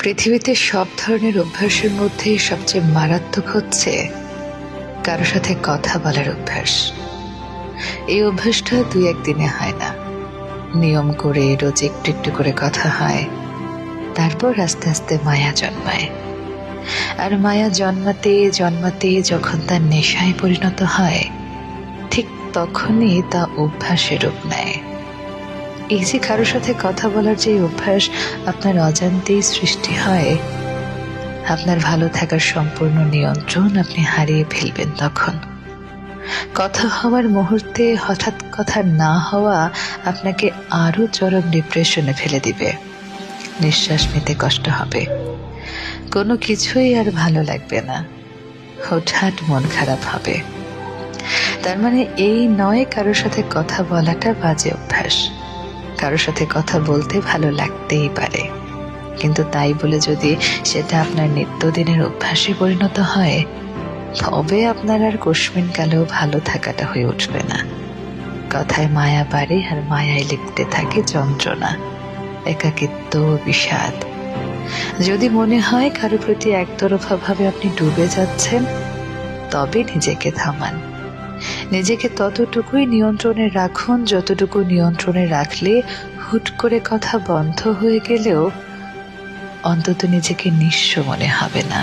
পৃথিবীতে সব ধরনের অভ্যাসের মধ্যে সবচেয়ে মারাত্মক হচ্ছে কারো সাথে কথা বলার অভ্যাস। এই অভ্যাসটা 2-1 দিনে হয় না, নিয়ম করে রোজ একটু একটু করে কথা হয়, তারপর আস্তে আস্তে মায়া জন্মায়। আর মায়া জন্মাতে জন্মাতে যখন তার নেশায় পরিণত হয়, ঠিক তখনই তা অভ্যাসের রূপ নেয়। এই যে কারো সাথে কথা বলার যে অভ্যাস আপনার অজান্তেই সৃষ্টি হয়, আপনার ভালো থাকার সম্পূর্ণ নিয়ন্ত্রণ আপনি হারিয়ে ফেলবেন। তখন কথা হওয়ার মুহূর্তে হঠাৎ কথা না হওয়া আপনাকে আরো চরম ডিপ্রেশনে ফেলে দিবে। নিঃশ্বাস নিতে কষ্ট হবে, কোনো কিছুই আর ভালো লাগবে না, হঠাৎ মন খারাপ হবে। তার মানে এই নয় কারো সাথে কথা বলাটা বাজে অভ্যাস। কারোর সাথে কথা বলতে ভালো লাগতেই পারে, কিন্তু তাই বলে যদি সেটা আপনার নিত্যদিনের অভ্যাসে পরিণত হয়, তবে আপনার আর কস্মিন কালেও ভালো থাকাটা হয়ে উঠবে না। কথায় মায়া বাড়ে, আর মায়ায় লিপ্তে থাকে যন্ত্রণা, একাকিত্ব, বিষাদ। যদি মনে হয় কারো প্রতি একতরফা ভাবে আপনি ডুবে যাচ্ছেন, তবে নিজেকে থামান। নিজেকে ততটুকুই নিয়ন্ত্রণে রাখুন যতটুকু নিয়ন্ত্রণে রাখলে হুট করে কথা বন্ধ হয়ে গেলেও অন্তত নিজেকে নিঃস্ব মনে হবে না।